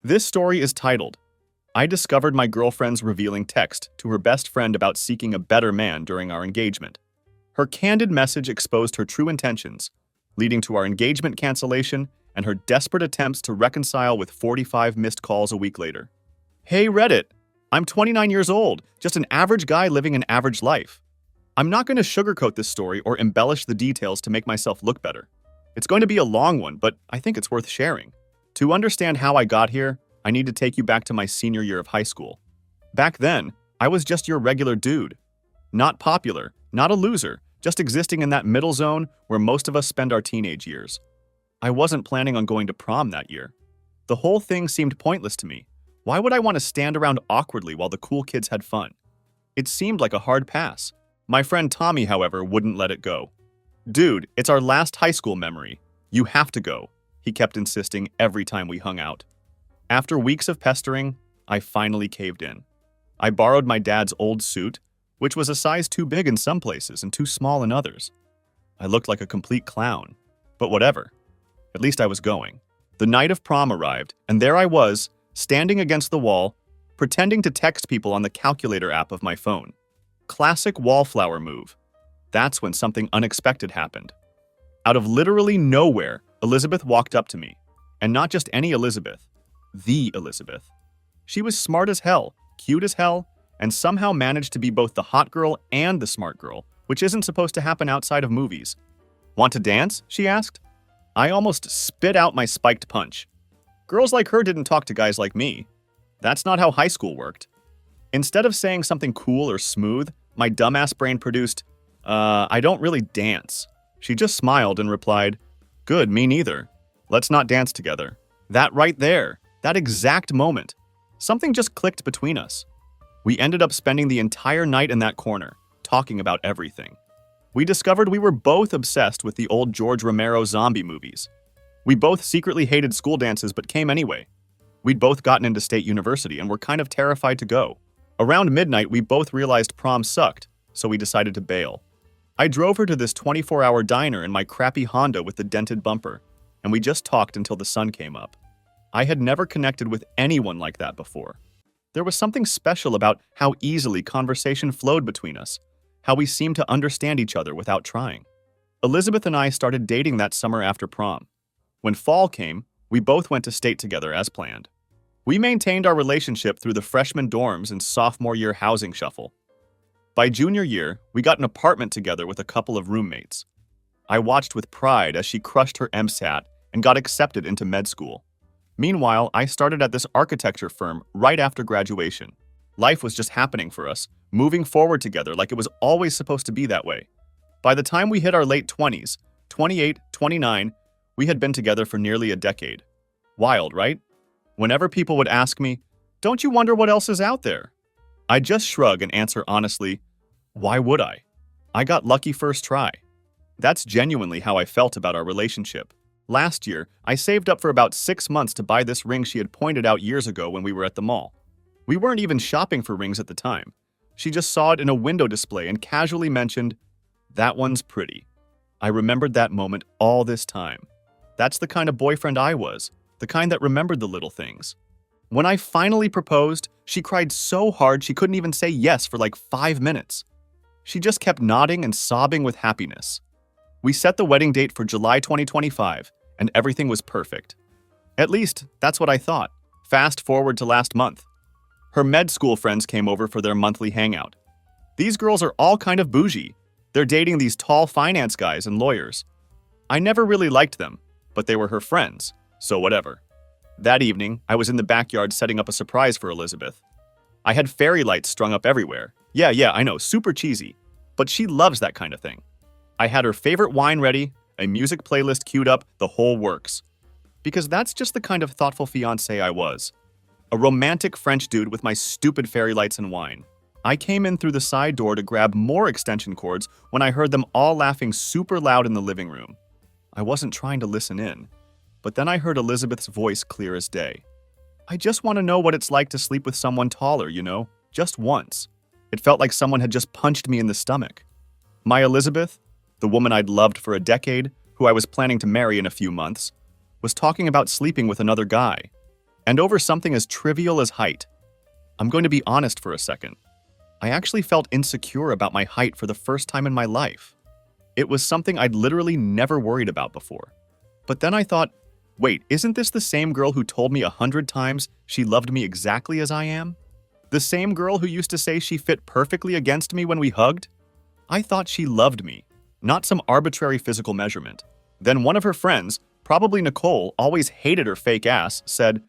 This story is titled, I discovered my girlfriend's revealing text to her best friend about seeking a better man during our engagement. Her candid message exposed her true intentions, leading to our engagement cancellation and her desperate attempts to reconcile with 45 missed calls a week later. Hey Reddit, I'm 29 years old, just an average guy living an average life. I'm not going to sugarcoat this story or embellish the details to make myself look better. It's going to be a long one, but I think it's worth sharing. To understand how I got here, I need to take you back to my senior year of high school. Back then, I was just your regular dude. Not popular, not a loser, just existing in that middle zone where most of us spend our teenage years. I wasn't planning on going to prom that year. The whole thing seemed pointless to me. Why would I want to stand around awkwardly while the cool kids had fun? It seemed like a hard pass. My friend Tommy, however, wouldn't let it go. Dude, it's our last high school memory. You have to go, he kept insisting every time we hung out. After weeks of pestering, I finally caved in. I borrowed my dad's old suit, which was a size too big in some places and too small in others. I looked like a complete clown, but whatever. At least I was going. The night of prom arrived, and there I was, standing against the wall, pretending to text people on the calculator app of my phone. Classic wallflower move. That's when something unexpected happened. Out of literally nowhere, Elizabeth walked up to me. And not just any Elizabeth. The Elizabeth. She was smart as hell, cute as hell, and somehow managed to be both the hot girl and the smart girl, which isn't supposed to happen outside of movies. Want to dance? She asked. I almost spit out my spiked punch. Girls like her didn't talk to guys like me. That's not how high school worked. Instead of saying something cool or smooth, my dumbass brain produced, I don't really dance. She just smiled and replied, Good, me neither. Let's not dance together. That right there, that exact moment, something just clicked between us. We ended up spending the entire night in that corner, talking about everything. We discovered we were both obsessed with the old George Romero zombie movies. We both secretly hated school dances but came anyway. We'd both gotten into state university and were kind of terrified to go. Around midnight, we both realized prom sucked, so we decided to bail. I drove her to this 24-hour diner in my crappy Honda with the dented bumper, and we just talked until the sun came up. I had never connected with anyone like that before. There was something special about how easily conversation flowed between us, how we seemed to understand each other without trying. Elizabeth and I started dating that summer after prom. When fall came, we both went to state together as planned. We maintained our relationship through the freshman dorms and sophomore year housing shuffle. By junior year, we got an apartment together with a couple of roommates. I watched with pride as she crushed her MSAT and got accepted into med school. Meanwhile, I started at this architecture firm right after graduation. Life was just happening for us, moving forward together like it was always supposed to be that way. By the time we hit our late 20s, 28, 29, we had been together for nearly a decade. Wild, right? Whenever people would ask me, don't you wonder what else is out there? I'd just shrug and answer honestly, why would I? I got lucky first try. That's genuinely how I felt about our relationship. Last year, I saved up for about 6 months to buy this ring she had pointed out years ago when we were at the mall. We weren't even shopping for rings at the time. She just saw it in a window display and casually mentioned, that one's pretty. I remembered that moment all this time. That's the kind of boyfriend I was, the kind that remembered the little things. When I finally proposed, she cried so hard she couldn't even say yes for like 5 minutes. She just kept nodding and sobbing with happiness. We set the wedding date for July 2025, and everything was perfect. At least, that's what I thought. Fast forward to last month. Her med school friends came over for their monthly hangout. These girls are all kind of bougie. They're dating these tall finance guys and lawyers. I never really liked them, but they were her friends, so whatever. That evening, I was in the backyard setting up a surprise for Elizabeth. I had fairy lights strung up everywhere. Yeah, I know, super cheesy, but she loves that kind of thing. I had her favorite wine ready, a music playlist queued up, the whole works. Because that's just the kind of thoughtful fiancé I was. A romantic French dude with my stupid fairy lights and wine. I came in through the side door to grab more extension cords when I heard them all laughing super loud in the living room. I wasn't trying to listen in, but then I heard Elizabeth's voice clear as day. I just want to know what it's like to sleep with someone taller, you know, just once. It felt like someone had just punched me in the stomach. My Elizabeth, the woman I'd loved for a decade, who I was planning to marry in a few months, was talking about sleeping with another guy. And over something as trivial as height. I'm going to be honest for a second. I actually felt insecure about my height for the first time in my life. It was something I'd literally never worried about before. But then I thought, wait, isn't this the same girl who told me 100 times she loved me exactly as I am? The same girl who used to say she fit perfectly against me when we hugged? I thought she loved me, not some arbitrary physical measurement. Then one of her friends, probably Nicole, always hated her fake ass, said,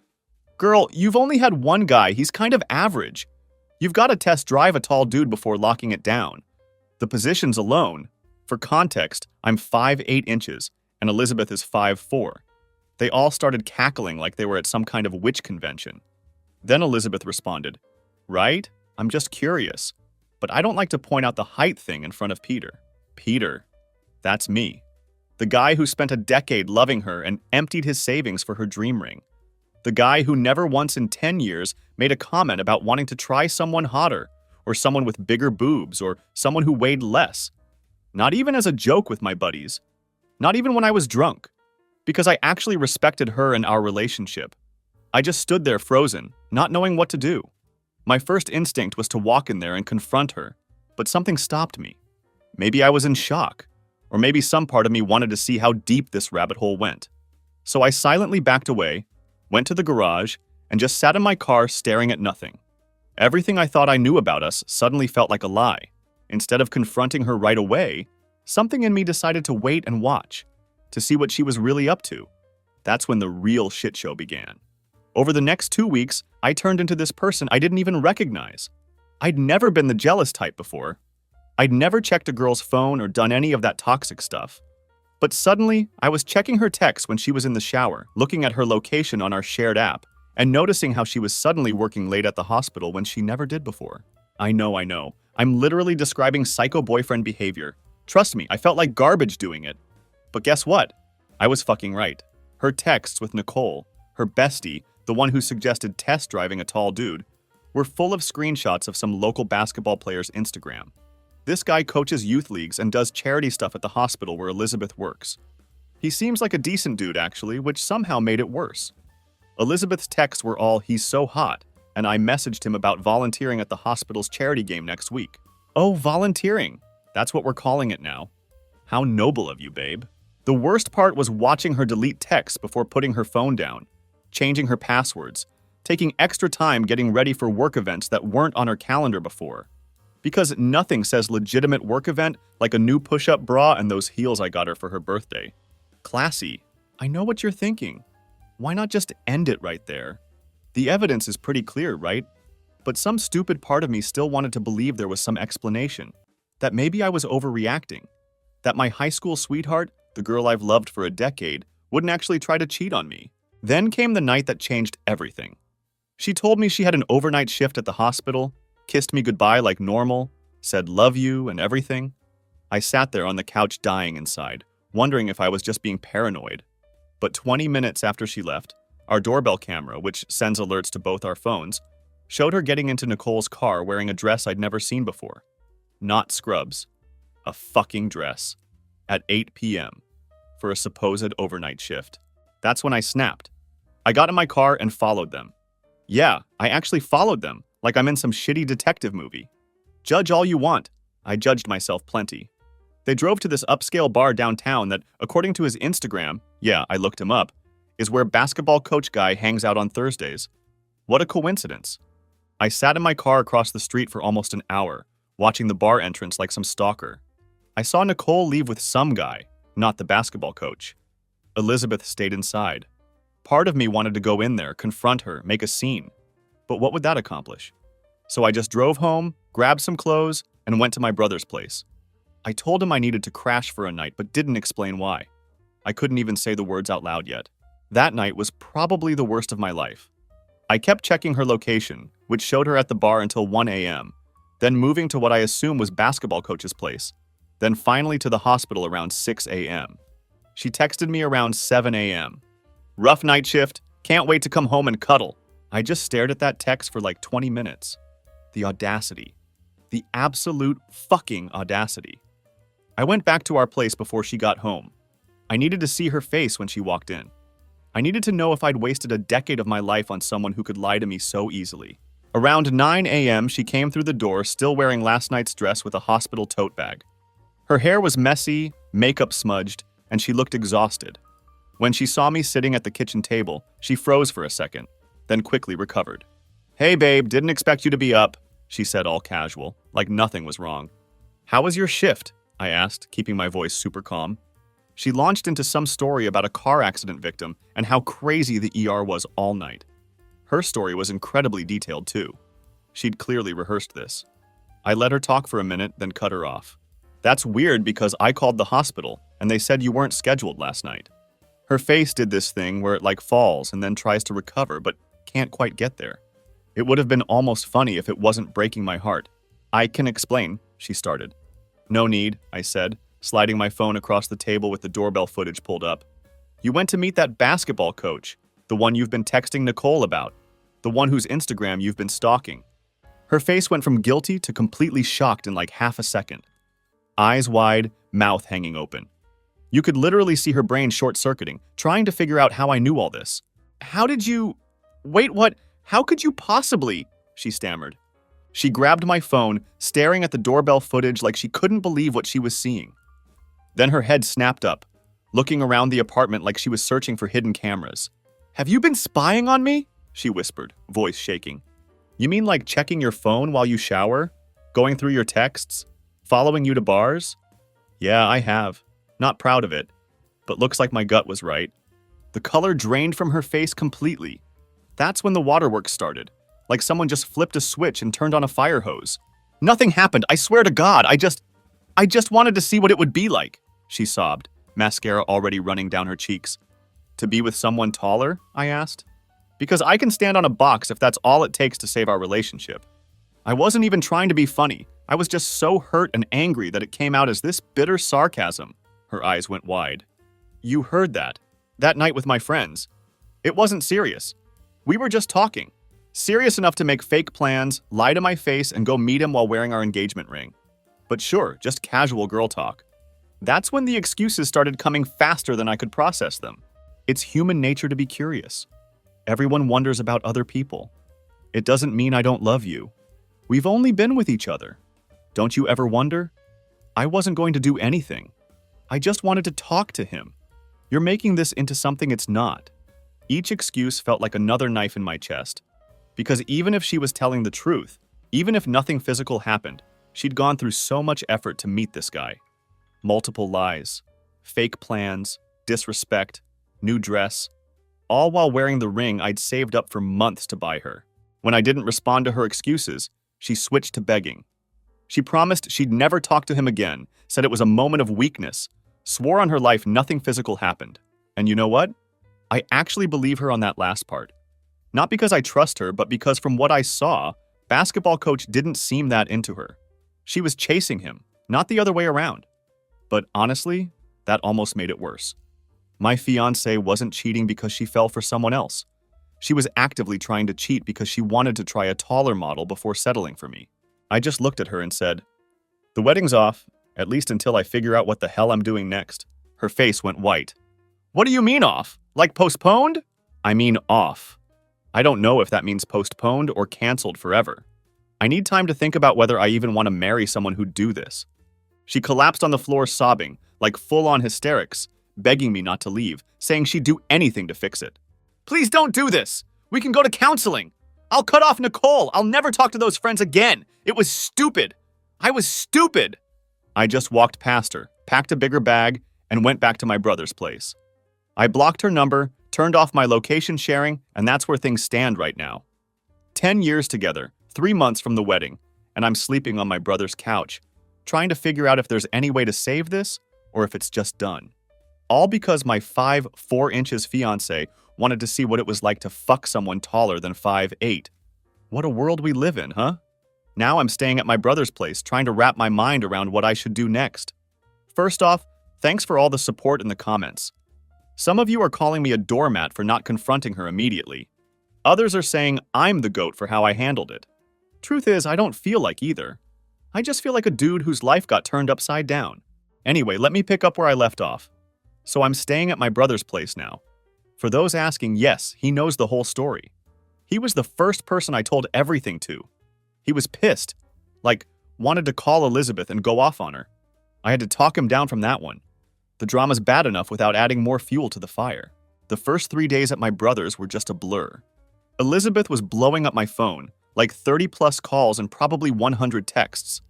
"Girl, you've only had one guy, he's kind of average. You've got to test drive a tall dude before locking it down." The positions alone. For context, I'm 5'8" inches, and Elizabeth is 5'4". They all started cackling like they were at some kind of witch convention. Then Elizabeth responded, "Right? I'm just curious. But I don't like to point out the height thing in front of Peter." Peter. That's me. The guy who spent a decade loving her and emptied his savings for her dream ring. The guy who never once in 10 years made a comment about wanting to try someone hotter, or someone with bigger boobs, or someone who weighed less. Not even as a joke with my buddies. Not even when I was drunk. Because I actually respected her and our relationship. I just stood there frozen, not knowing what to do. My first instinct was to walk in there and confront her, but something stopped me. Maybe I was in shock, or maybe some part of me wanted to see how deep this rabbit hole went. So I silently backed away, went to the garage, and just sat in my car staring at nothing. Everything I thought I knew about us suddenly felt like a lie. Instead of confronting her right away, something in me decided to wait and watch, to see what she was really up to. That's when the real shit show began. Over the next 2 weeks, I turned into this person I didn't even recognize. I'd never been the jealous type before. I'd never checked a girl's phone or done any of that toxic stuff. But suddenly, I was checking her texts when she was in the shower, looking at her location on our shared app, and noticing how she was suddenly working late at the hospital when she never did before. I know. I'm literally describing psycho boyfriend behavior. Trust me, I felt like garbage doing it. But guess what? I was fucking right. Her texts with Nicole, her bestie, the one who suggested test driving a tall dude, were full of screenshots of some local basketball player's Instagram. This guy coaches youth leagues and does charity stuff at the hospital where Elizabeth works. He seems like a decent dude, actually, which somehow made it worse. Elizabeth's texts were all, "He's so hot," and I messaged him about volunteering at the hospital's charity game next week. Oh, volunteering. That's what we're calling it now. How noble of you, babe. The worst part was watching her delete texts before putting her phone down, changing her passwords, taking extra time getting ready for work events that weren't on her calendar before. Because nothing says legitimate work event like a new push-up bra and those heels I got her for her birthday. Classy. I know what you're thinking. Why not just end it right there? The evidence is pretty clear, right? But some stupid part of me still wanted to believe there was some explanation. That maybe I was overreacting. That my high school sweetheart, the girl I've loved for a decade, wouldn't actually try to cheat on me. Then came the night that changed everything. She told me she had an overnight shift at the hospital, kissed me goodbye like normal, said love you and everything. I sat there on the couch dying inside, wondering if I was just being paranoid. But 20 minutes after she left, our doorbell camera, which sends alerts to both our phones, showed her getting into Nicole's car wearing a dress I'd never seen before. Not scrubs. A fucking dress. At 8 p.m. for a supposed overnight shift. That's when I snapped. I got in my car and followed them. Yeah, I actually followed them, like I'm in some shitty detective movie. Judge all you want. I judged myself plenty. They drove to this upscale bar downtown that, according to his Instagram, yeah, I looked him up, is where basketball coach guy hangs out on Thursdays. What a coincidence. I sat in my car across the street for almost an hour, watching the bar entrance like some stalker. I saw Nicole leave with some guy, not the basketball coach. Elizabeth stayed inside. Part of me wanted to go in there, confront her, make a scene. But what would that accomplish? So I just drove home, grabbed some clothes, and went to my brother's place. I told him I needed to crash for a night, but didn't explain why. I couldn't even say the words out loud yet. That night was probably the worst of my life. I kept checking her location, which showed her at the bar until 1 a.m., then moving to what I assume was basketball coach's place, then finally to the hospital around 6 a.m. She texted me around 7 a.m. Rough night shift, can't wait to come home and cuddle. I just stared at that text for like 20 minutes. The audacity. The absolute fucking audacity. I went back to our place before she got home. I needed to see her face when she walked in. I needed to know if I'd wasted a decade of my life on someone who could lie to me so easily. Around 9 a.m., she came through the door, still wearing last night's dress with a hospital tote bag. Her hair was messy, makeup smudged, and she looked exhausted. When she saw me sitting at the kitchen table, she froze for a second, then quickly recovered. "Hey babe, didn't expect you to be up," she said all casual, like nothing was wrong. "How was your shift?" I asked, keeping my voice super calm. She launched into some story about a car accident victim and how crazy the ER was all night. Her story was incredibly detailed too. She'd clearly rehearsed this. I let her talk for a minute, then cut her off. "That's weird because I called the hospital and they said you weren't scheduled last night." Her face did this thing where it like falls and then tries to recover but can't quite get there. It would have been almost funny if it wasn't breaking my heart. "I can explain," she started. "No need," I said, sliding my phone across the table with the doorbell footage pulled up. "You went to meet that basketball coach, the one you've been texting Nicole about, the one whose Instagram you've been stalking." Her face went from guilty to completely shocked in like half a second. Eyes wide, mouth hanging open. You could literally see her brain short-circuiting, trying to figure out how I knew all this. "How did you... Wait, what? How could you possibly..." she stammered. She grabbed my phone, staring at the doorbell footage like she couldn't believe what she was seeing. Then her head snapped up, looking around the apartment like she was searching for hidden cameras. "Have you been spying on me?" she whispered, voice shaking. "You mean like checking your phone while you shower? Going through your texts? Following you to bars?" "Yeah, I have. Not proud of it. But looks like my gut was right." The color drained from her face completely. That's when the waterworks started. Like someone just flipped a switch and turned on a fire hose. "Nothing happened, I swear to God, I just wanted to see what it would be like," she sobbed, mascara already running down her cheeks. "To be with someone taller?" I asked. "Because I can stand on a box if that's all it takes to save our relationship." I wasn't even trying to be funny. I was just so hurt and angry that it came out as this bitter sarcasm. Her eyes went wide. "You heard that. That night with my friends. It wasn't serious. We were just talking. Serious enough to make fake plans, lie to my face, and go meet him while wearing our engagement ring. But sure, just casual girl talk." That's when the excuses started coming faster than I could process them. It's human nature to be curious. Everyone wonders about other people. It doesn't mean I don't love you. We've only been with each other. Don't you ever wonder? I wasn't going to do anything. I just wanted to talk to him. You're making this into something it's not. Each excuse felt like another knife in my chest. Because even if she was telling the truth, even if nothing physical happened, she'd gone through so much effort to meet this guy. Multiple lies, fake plans, disrespect, new dress, all while wearing the ring I'd saved up for months to buy her. When I didn't respond to her excuses, she switched to begging. She promised she'd never talk to him again, said it was a moment of weakness, swore on her life nothing physical happened. And you know what? I actually believe her on that last part. Not because I trust her, but because from what I saw, basketball coach didn't seem that into her. She was chasing him, not the other way around. But honestly, that almost made it worse. My fiancée wasn't cheating because she fell for someone else. She was actively trying to cheat because she wanted to try a taller model before settling for me. I just looked at her and said, "The wedding's off, at least until I figure out what the hell I'm doing next." Her face went white. "What do you mean off? Like postponed?" "I mean off. I don't know if that means postponed or canceled forever. I need time to think about whether I even want to marry someone who'd do this." She collapsed on the floor sobbing, like full-on hysterics, begging me not to leave, saying she'd do anything to fix it. "Please don't do this. We can go to counseling. I'll cut off Nicole. I'll never talk to those friends again. It was stupid. I was stupid." I just walked past her, packed a bigger bag, and went back to my brother's place. I blocked her number, turned off my location sharing, and that's where things stand right now. 10 years together, 3 months from the wedding, and I'm sleeping on my brother's couch, trying to figure out if there's any way to save this or if it's just done. All because my 5'4" fiancé wanted to see what it was like to fuck someone taller than 5'8". What a world we live in, huh? Now I'm staying at my brother's place, trying to wrap my mind around what I should do next. First off, thanks for all the support in the comments. Some of you are calling me a doormat for not confronting her immediately. Others are saying I'm the goat for how I handled it. Truth is, I don't feel like either. I just feel like a dude whose life got turned upside down. Anyway, let me pick up where I left off. So I'm staying at my brother's place now. For those asking, yes, he knows the whole story. He was the first person I told everything to. He was pissed, like, wanted to call Elizabeth and go off on her. I had to talk him down from that one. The drama's bad enough without adding more fuel to the fire. The first 3 days at my brother's were just a blur. Elizabeth was blowing up my phone, like 30-plus calls and probably 100 texts.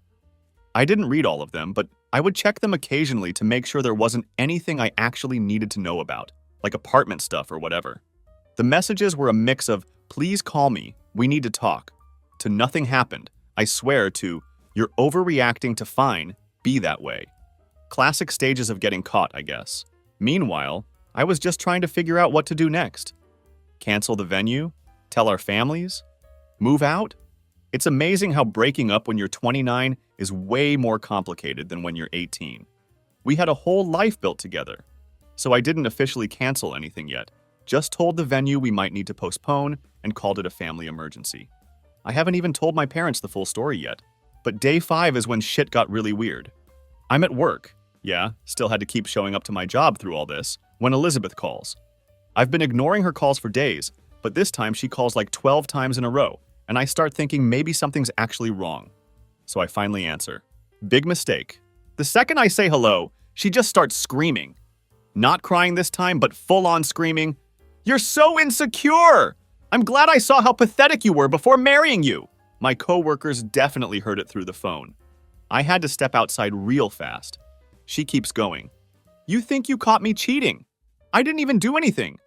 I didn't read all of them, but I would check them occasionally to make sure there wasn't anything I actually needed to know about, like apartment stuff or whatever. The messages were a mix of, please call me, we need to talk, to nothing happened, I swear, to, you're overreacting to fine, be that way. Classic stages of getting caught, I guess. Meanwhile, I was just trying to figure out what to do next. Cancel the venue? Tell our families? Move out? It's amazing how breaking up when you're 29 is way more complicated than when you're 18. We had a whole life built together. So I didn't officially cancel anything yet, just told the venue we might need to postpone and called it a family emergency. I haven't even told my parents the full story yet, but day 5 is when shit got really weird. I'm at work. Yeah, still had to keep showing up to my job through all this, when Elizabeth calls. I've been ignoring her calls for days, but this time she calls like 12 times in a row, and I start thinking maybe something's actually wrong. So I finally answer. Big mistake. The second I say hello, she just starts screaming. Not crying this time, but full-on screaming, "You're so insecure! I'm glad I saw how pathetic you were before marrying you!" My coworkers definitely heard it through the phone. I had to step outside real fast. She keeps going. "You think you caught me cheating? I didn't even do anything.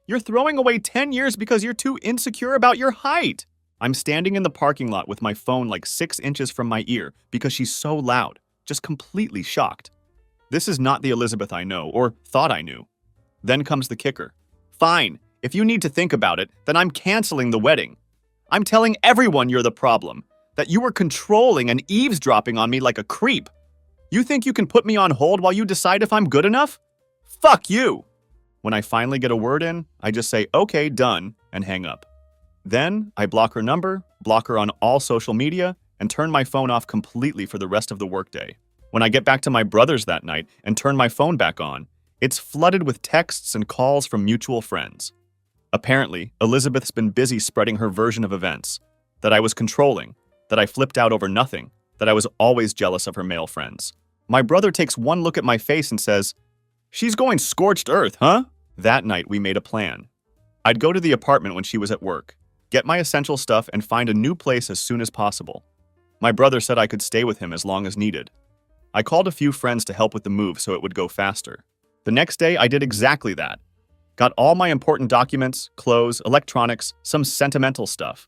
You're throwing away 10 years because you're too insecure about your height." I'm standing in the parking lot with my phone like 6 inches from my ear because she's so loud, just completely shocked. This is not the Elizabeth I know, or thought I knew. Then comes the kicker. "Fine, if you need to think about it, then I'm canceling the wedding. I'm telling everyone you're the problem, that you were controlling and eavesdropping on me like a creep. You think you can put me on hold while you decide if I'm good enough? Fuck you!" When I finally get a word in, I just say, "Okay, done," and hang up. Then, I block her number, block her on all social media, and turn my phone off completely for the rest of the workday. When I get back to my brother's that night and turn my phone back on, it's flooded with texts and calls from mutual friends. Apparently, Elizabeth's been busy spreading her version of events. That I was controlling, that I flipped out over nothing, that I was always jealous of her male friends. My brother takes one look at my face and says, "She's going scorched earth, huh?" That night, we made a plan. I'd go to the apartment when she was at work, get my essential stuff, and find a new place as soon as possible. My brother said I could stay with him as long as needed. I called a few friends to help with the move so it would go faster. The next day, I did exactly that. Got all my important documents, clothes, electronics, some sentimental stuff.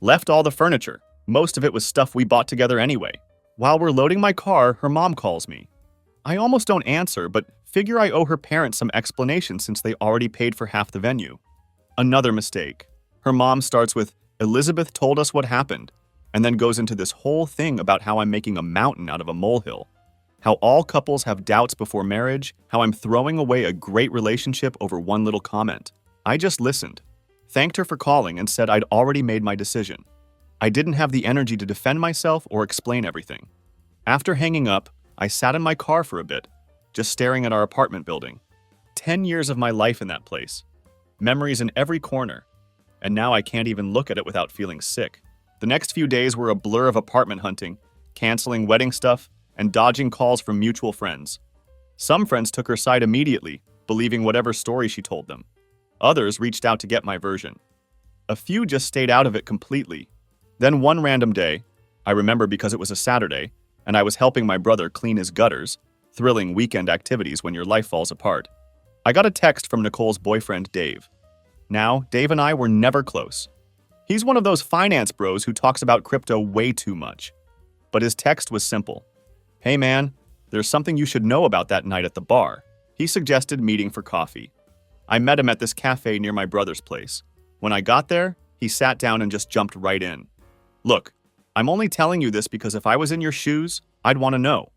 Left all the furniture. Most of it was stuff we bought together anyway. While we're loading my car, her mom calls me. I almost don't answer, but figure I owe her parents some explanation since they already paid for half the venue. Another mistake. Her mom starts with, "Elizabeth told us what happened," and then goes into this whole thing about how I'm making a mountain out of a molehill. How all couples have doubts before marriage, how I'm throwing away a great relationship over one little comment. I just listened, thanked her for calling, and said I'd already made my decision. I didn't have the energy to defend myself or explain everything. After hanging up, I sat in my car for a bit, just staring at our apartment building. 10 years of my life in that place. Memories in every corner. And now I can't even look at it without feeling sick. The next few days were a blur of apartment hunting, canceling wedding stuff, and dodging calls from mutual friends. Some friends took her side immediately, believing whatever story she told them. Others reached out to get my version. A few just stayed out of it completely. Then one random day, I remember because it was a Saturday, and I was helping my brother clean his gutters, thrilling weekend activities when your life falls apart. I got a text from Nicole's boyfriend, Dave. Now, Dave and I were never close. He's one of those finance bros who talks about crypto way too much. But his text was simple. "Hey man, there's something you should know about that night at the bar." He suggested meeting for coffee. I met him at this cafe near my brother's place. When I got there, he sat down and just jumped right in. "Look, I'm only telling you this because if I was in your shoes, I'd want to know.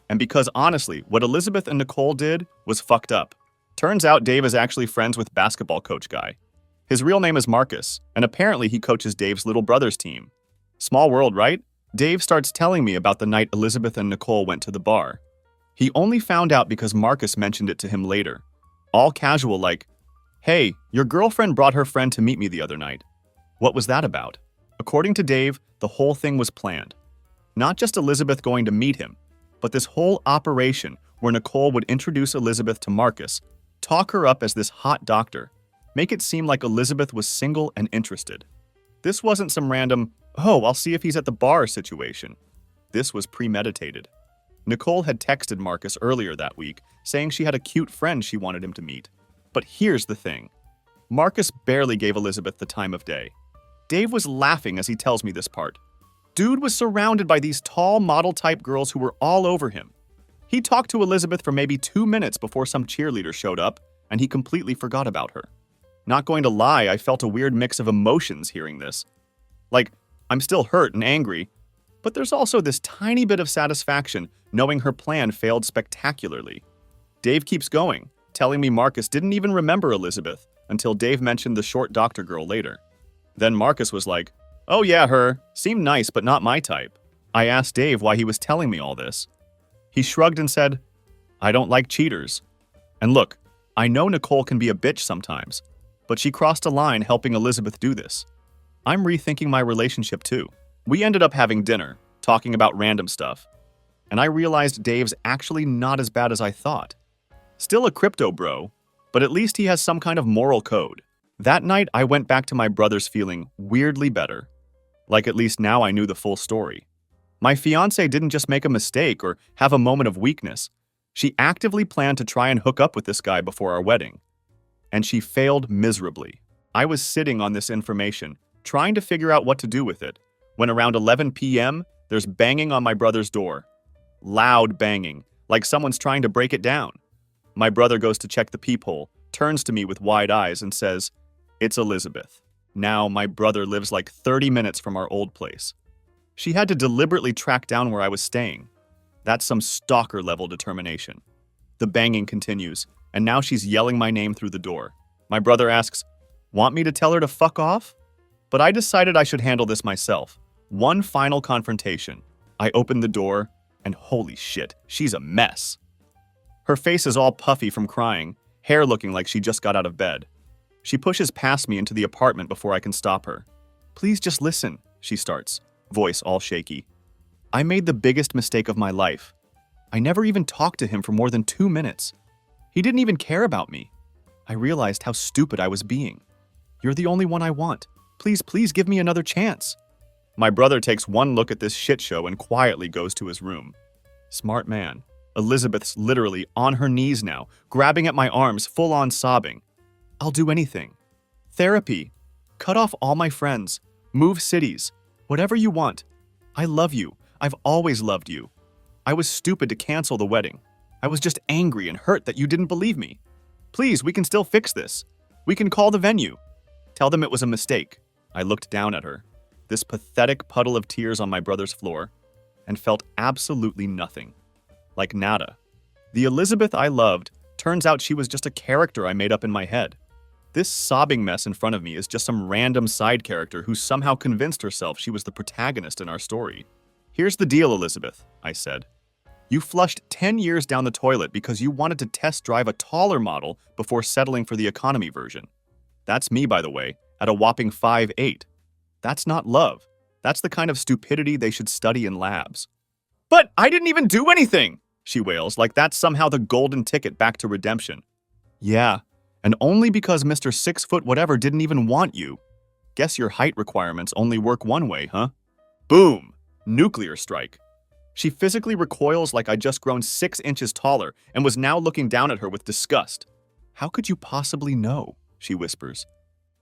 And because honestly, what Elizabeth and Nicole did was fucked up." Turns out Dave is actually friends with basketball coach guy. His real name is Marcus, and apparently he coaches Dave's little brother's team. Small world, right? Dave starts telling me about the night Elizabeth and Nicole went to the bar. He only found out because Marcus mentioned it to him later. All casual like, Hey, your girlfriend brought her friend to meet me the other night. What was that about? According to Dave, the whole thing was planned. Not just Elizabeth going to meet him, but this whole operation where Nicole would introduce Elizabeth to Marcus, talk her up as this hot doctor, make it seem like Elizabeth was single and interested. This wasn't some random, oh, I'll see if he's at the bar situation. This was premeditated. Nicole had texted Marcus earlier that week, saying she had a cute friend she wanted him to meet. But here's the thing. Marcus barely gave Elizabeth the time of day. Dave was laughing as he tells me this part. Dude was surrounded by these tall model-type girls who were all over him. He talked to Elizabeth for maybe 2 minutes before some cheerleader showed up, and he completely forgot about her. Not going to lie, I felt a weird mix of emotions hearing this. Like, I'm still hurt and angry, but there's also this tiny bit of satisfaction knowing her plan failed spectacularly. Dave keeps going, telling me Marcus didn't even remember Elizabeth until Dave mentioned the short doctor girl later. Then Marcus was like, oh yeah, her. Seemed nice, but not my type. I asked Dave why he was telling me all this. He shrugged and said, I don't like cheaters. And look, I know Nicole can be a bitch sometimes, but she crossed a line helping Elizabeth do this. I'm rethinking my relationship too. We ended up having dinner, talking about random stuff, and I realized Dave's actually not as bad as I thought. Still a crypto bro, but at least he has some kind of moral code. That night, I went back to my brothers feeling weirdly better. Like at least now I knew the full story. My fiancée didn't just make a mistake or have a moment of weakness. She actively planned to try and hook up with this guy before our wedding. And she failed miserably. I was sitting on this information, trying to figure out what to do with it, when around 11 p.m., there's banging on my brother's door. Loud banging, like someone's trying to break it down. My brother goes to check the peephole, turns to me with wide eyes and says, it's Elizabeth. Now my brother lives like 30 minutes from our old place. She had to deliberately track down where I was staying. That's some stalker-level determination. The banging continues, and now she's yelling my name through the door. My brother asks, want me to tell her to fuck off? But I decided I should handle this myself. One final confrontation. I opened the door, and holy shit, she's a mess. Her face is all puffy from crying, hair looking like she just got out of bed. She pushes past me into the apartment before I can stop her. Please just listen, she starts, voice all shaky. I made the biggest mistake of my life. I never even talked to him for more than 2 minutes. He didn't even care about me. I realized how stupid I was being. You're the only one I want. Please give me another chance. My brother takes one look at this shit show and quietly goes to his room. Smart man. Elizabeth's literally on her knees now, grabbing at my arms, full on sobbing. I'll do anything. Therapy. Cut off all my friends. Move cities. Whatever you want. I love you. I've always loved you. I was stupid to cancel the wedding. I was just angry and hurt that you didn't believe me. Please, we can still fix this. We can call the venue. Tell them it was a mistake. I looked down at her, this pathetic puddle of tears on my brother's floor, and felt absolutely nothing. Like nada. The Elizabeth I loved turns out she was just a character I made up in my head. This sobbing mess in front of me is just some random side character who somehow convinced herself she was the protagonist in our story. Here's the deal, Elizabeth, I said. You flushed 10 years down the toilet because you wanted to test drive a taller model before settling for the economy version. That's me, by the way, at a whopping 5'8". That's not love. That's the kind of stupidity they should study in labs. But I didn't even do anything, she wails, like that's somehow the golden ticket back to redemption. Yeah, and only because Mr. 6' whatever didn't even want you. Guess your height requirements only work one way, huh? Boom! Nuclear strike. She physically recoils like I'd just grown 6 inches taller and was now looking down at her with disgust. How could you possibly know? She whispers.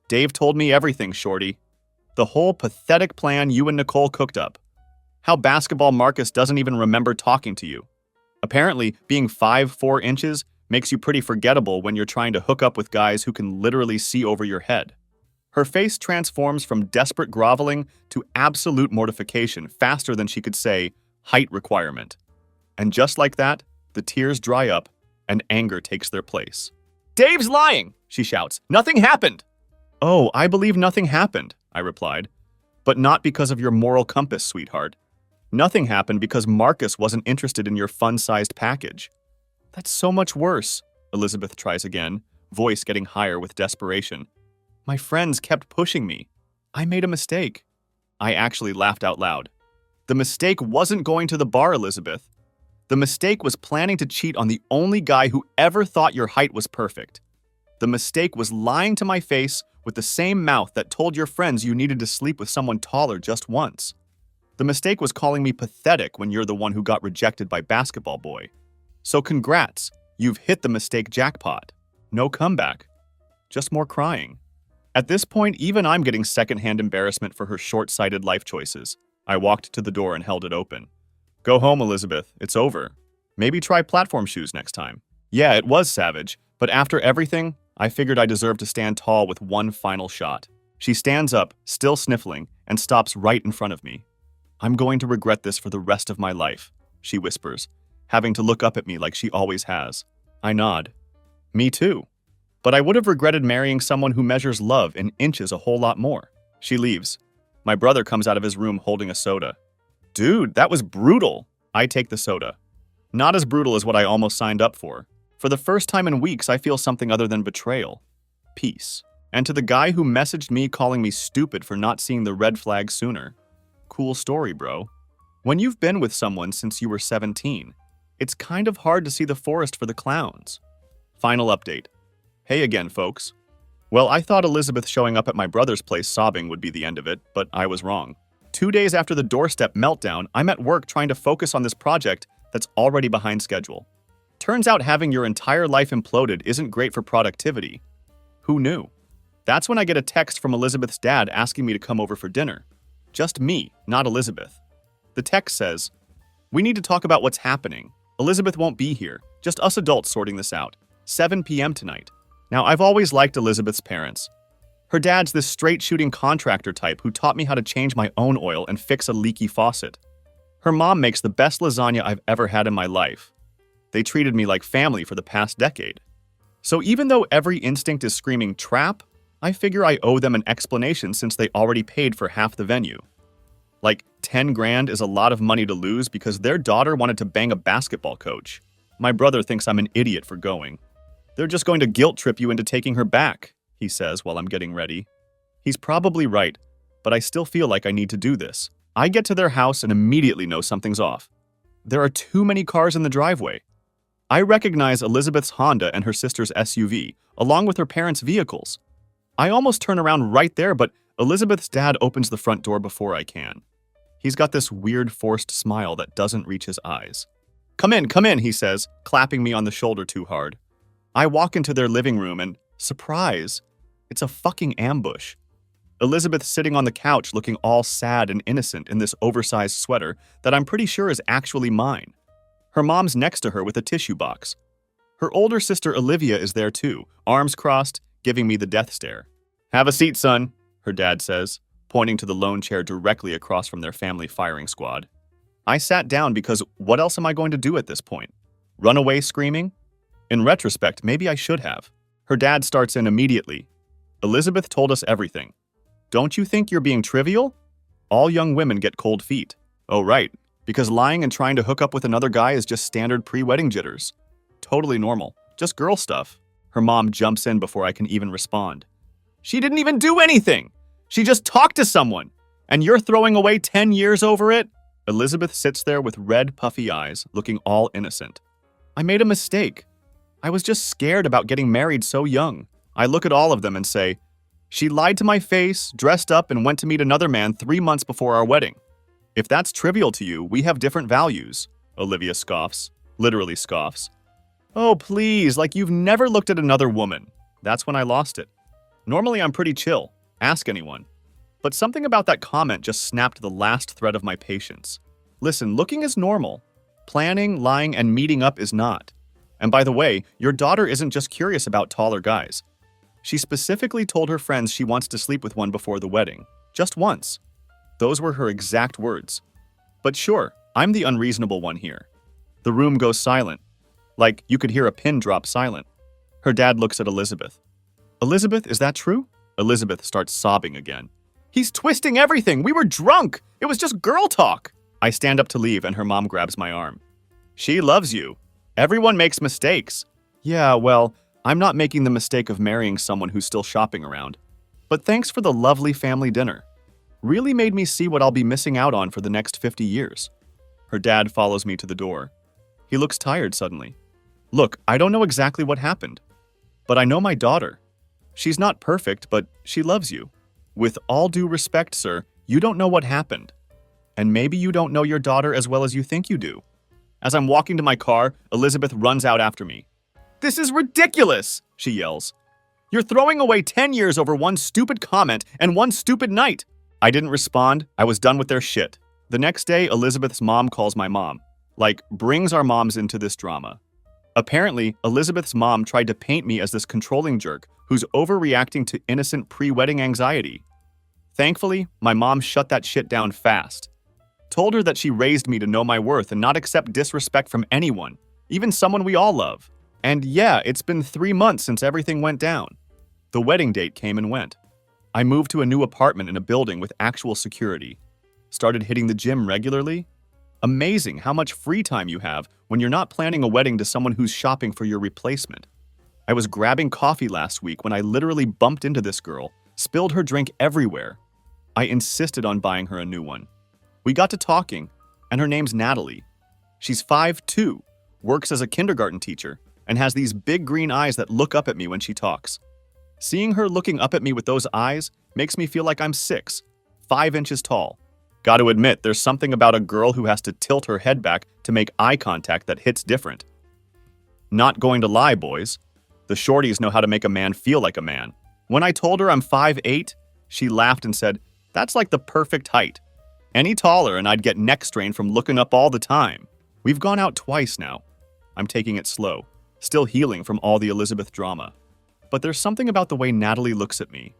Dave told me everything, shorty. The whole pathetic plan you and Nicole cooked up. How basketball Marcus doesn't even remember talking to you. Apparently, being 5'4" makes you pretty forgettable when you're trying to hook up with guys who can literally see over your head. Her face transforms from desperate groveling to absolute mortification faster than she could say, height requirement. And just like that, the tears dry up and anger takes their place. Dave's lying, she shouts. Nothing happened. Oh, I believe nothing happened, I replied. But not because of your moral compass, sweetheart. Nothing happened because Marcus wasn't interested in your fun-sized package. That's so much worse, Elizabeth tries again, voice getting higher with desperation. My friends kept pushing me. I made a mistake. I actually laughed out loud. The mistake wasn't going to the bar, Elizabeth. The mistake was planning to cheat on the only guy who ever thought your height was perfect. The mistake was lying to my face with the same mouth that told your friends you needed to sleep with someone taller just once. The mistake was calling me pathetic when you're the one who got rejected by basketball boy. So congrats, you've hit the mistake jackpot. No comeback. Just more crying. At this point, even I'm getting secondhand embarrassment for her short-sighted life choices. I walked to the door and held it open. Go home, Elizabeth. It's over. Maybe try platform shoes next time. Yeah, it was savage, but after everything, I figured I deserved to stand tall with one final shot. She stands up, still sniffling, and stops right in front of me. I'm going to regret this for the rest of my life, she whispers, having to look up at me like she always has. I nod. Me too. But I would have regretted marrying someone who measures love in inches a whole lot more. She leaves. My brother comes out of his room holding a soda. Dude, that was brutal. I take the soda. Not as brutal as what I almost signed up for. For the first time in weeks, I feel something other than betrayal. Peace. And to the guy who messaged me calling me stupid for not seeing the red flag sooner. Cool story, bro. When you've been with someone since you were 17, it's kind of hard to see the forest for the clowns. Final update. Hey again, folks. Well, I thought Elizabeth showing up at my brother's place sobbing would be the end of it, but I was wrong. 2 days after the doorstep meltdown, I'm at work trying to focus on this project that's already behind schedule. Turns out having your entire life imploded isn't great for productivity. Who knew? That's when I get a text from Elizabeth's dad asking me to come over for dinner. Just me, not Elizabeth. The text says, "We need to talk about what's happening. Elizabeth won't be here, just us adults sorting this out. 7 p.m. tonight." Now, I've always liked Elizabeth's parents. Her dad's this straight-shooting contractor type who taught me how to change my own oil and fix a leaky faucet. Her mom makes the best lasagna I've ever had in my life. They treated me like family for the past decade. So even though every instinct is screaming trap, I figure I owe them an explanation since they already paid for half the venue. Like, 10 grand is a lot of money to lose because their daughter wanted to bang a basketball coach. My brother thinks I'm an idiot for going. They're just going to guilt trip you into taking her back, he says while I'm getting ready. He's probably right, but I still feel like I need to do this. I get to their house and immediately know something's off. There are too many cars in the driveway. I recognize Elizabeth's Honda and her sister's SUV, along with her parents' vehicles. I almost turn around right there, but Elizabeth's dad opens the front door before I can. He's got this weird forced smile that doesn't reach his eyes. Come in, he says, clapping me on the shoulder too hard. I walk into their living room and, surprise, it's a fucking ambush. Elizabeth's sitting on the couch looking all sad and innocent in this oversized sweater that I'm pretty sure is actually mine. Her mom's next to her with a tissue box. Her older sister Olivia is there too, arms crossed, giving me the death stare. Have a seat, son, her dad says, pointing to the lone chair directly across from their family firing squad. I sat down because what else am I going to do at this point? Run away screaming? In retrospect, maybe I should have. Her dad starts in immediately. Elizabeth told us everything. Don't you think you're being trivial? All young women get cold feet. Oh, right, because lying and trying to hook up with another guy is just standard pre-wedding jitters. Totally normal, just girl stuff. Her mom jumps in before I can even respond. She didn't even do anything! She just talked to someone! And you're throwing away 10 years over it? Elizabeth sits there with red, puffy eyes, looking all innocent. I made a mistake. I was just scared about getting married so young. I look at all of them and say, she lied to my face, dressed up, and went to meet another man 3 months before our wedding. If that's trivial to you, we have different values. Olivia scoffs, literally scoffs. Oh, please, like you've never looked at another woman. That's when I lost it. Normally I'm pretty chill. Ask anyone. But something about that comment just snapped the last thread of my patience. Listen, looking is normal. Planning, lying, and meeting up is not. And by the way, your daughter isn't just curious about taller guys. She specifically told her friends she wants to sleep with one before the wedding. Just once. Those were her exact words. But sure, I'm the unreasonable one here. The room goes silent. Like, you could hear a pin drop silent. Her dad looks at Elizabeth. Elizabeth, is that true? Elizabeth starts sobbing again. He's twisting everything! We were drunk! It was just girl talk! I stand up to leave and her mom grabs my arm. She loves you. Everyone makes mistakes. Yeah, well, I'm not making the mistake of marrying someone who's still shopping around. But thanks for the lovely family dinner. Really made me see what I'll be missing out on for the next 50 years. Her dad follows me to the door. He looks tired suddenly. Look, I don't know exactly what happened, but I know my daughter. She's not perfect, but she loves you. With all due respect, sir, you don't know what happened. And maybe you don't know your daughter as well as you think you do. As I'm walking to my car, Elizabeth runs out after me. This is ridiculous, she yells. You're throwing away 10 years over one stupid comment and one stupid night. I didn't respond. I was done with their shit. The next day, Elizabeth's mom calls my mom. Brings our moms into this drama. Apparently, Elizabeth's mom tried to paint me as this controlling jerk who's overreacting to innocent pre-wedding anxiety. Thankfully, my mom shut that shit down fast. Told her that she raised me to know my worth and not accept disrespect from anyone, even someone we all love. And yeah, it's been 3 months since everything went down. The wedding date came and went. I moved to a new apartment in a building with actual security. Started hitting the gym regularly. Amazing how much free time you have when you're not planning a wedding to someone who's shopping for your replacement. I was grabbing coffee last week when I literally bumped into this girl, spilled her drink everywhere. I insisted on buying her a new one. We got to talking, and her name's Natalie. She's 5'2", works as a kindergarten teacher, and has these big green eyes that look up at me when she talks. Seeing her looking up at me with those eyes makes me feel like I'm 6, 5 inches tall. Gotta admit, there's something about a girl who has to tilt her head back to make eye contact that hits different. Not going to lie, boys. The shorties know how to make a man feel like a man. When I told her I'm 5'8", she laughed and said, "That's like the perfect height. Any taller and I'd get neck strain from looking up all the time." We've gone out twice now. I'm taking it slow, still healing from all the Elizabeth drama. But there's something about the way Natalie looks at me,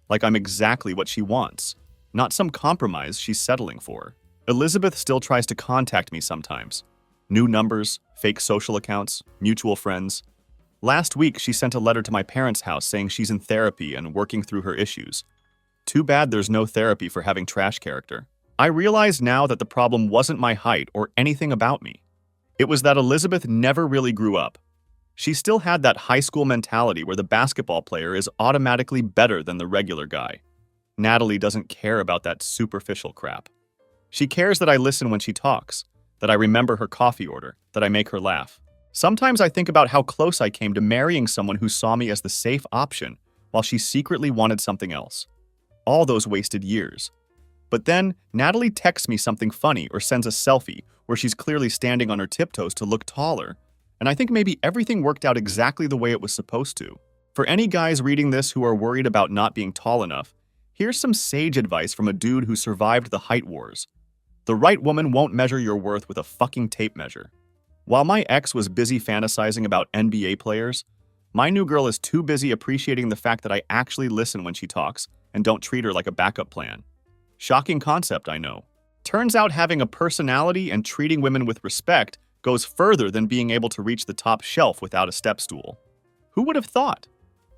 like I'm exactly what she wants, not some compromise she's settling for. Elizabeth still tries to contact me sometimes. New numbers, fake social accounts, mutual friends. Last week, she sent a letter to my parents' house saying she's in therapy and working through her issues. Too bad there's no therapy for having trash character. I realize now that the problem wasn't my height or anything about me. It was that Elizabeth never really grew up. She still had that high school mentality where the basketball player is automatically better than the regular guy. Natalie doesn't care about that superficial crap. She cares that I listen when she talks, that I remember her coffee order, that I make her laugh. Sometimes I think about how close I came to marrying someone who saw me as the safe option while she secretly wanted something else. All those wasted years. But then, Natalie texts me something funny or sends a selfie where she's clearly standing on her tiptoes to look taller, and I think maybe everything worked out exactly the way it was supposed to. For any guys reading this who are worried about not being tall enough, here's some sage advice from a dude who survived the height wars. The right woman won't measure your worth with a fucking tape measure. While my ex was busy fantasizing about NBA players, my new girl is too busy appreciating the fact that I actually listen when she talks and don't treat her like a backup plan. Shocking concept, I know. Turns out having a personality and treating women with respect goes further than being able to reach the top shelf without a step stool. Who would have thought?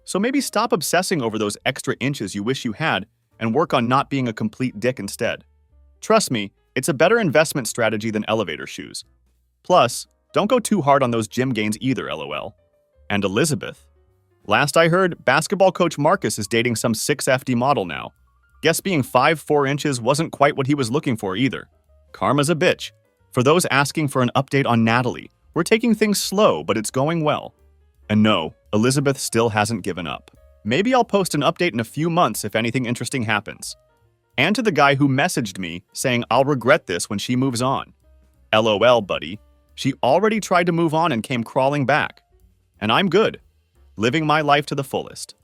So maybe stop obsessing over those extra inches you wish you had and work on not being a complete dick instead. Trust me, it's a better investment strategy than elevator shoes. Plus, don't go too hard on those gym gains either, lol. And Elizabeth. Last I heard, basketball coach Marcus is dating some 6FD model now. Guess being 5'4" inches wasn't quite what he was looking for either. Karma's a bitch. For those asking for an update on Natalie, we're taking things slow, but it's going well. And no, Elizabeth still hasn't given up. Maybe I'll post an update in a few months if anything interesting happens. And to the guy who messaged me saying I'll regret this when she moves on. LOL, buddy. She already tried to move on and came crawling back. And I'm good, living my life to the fullest.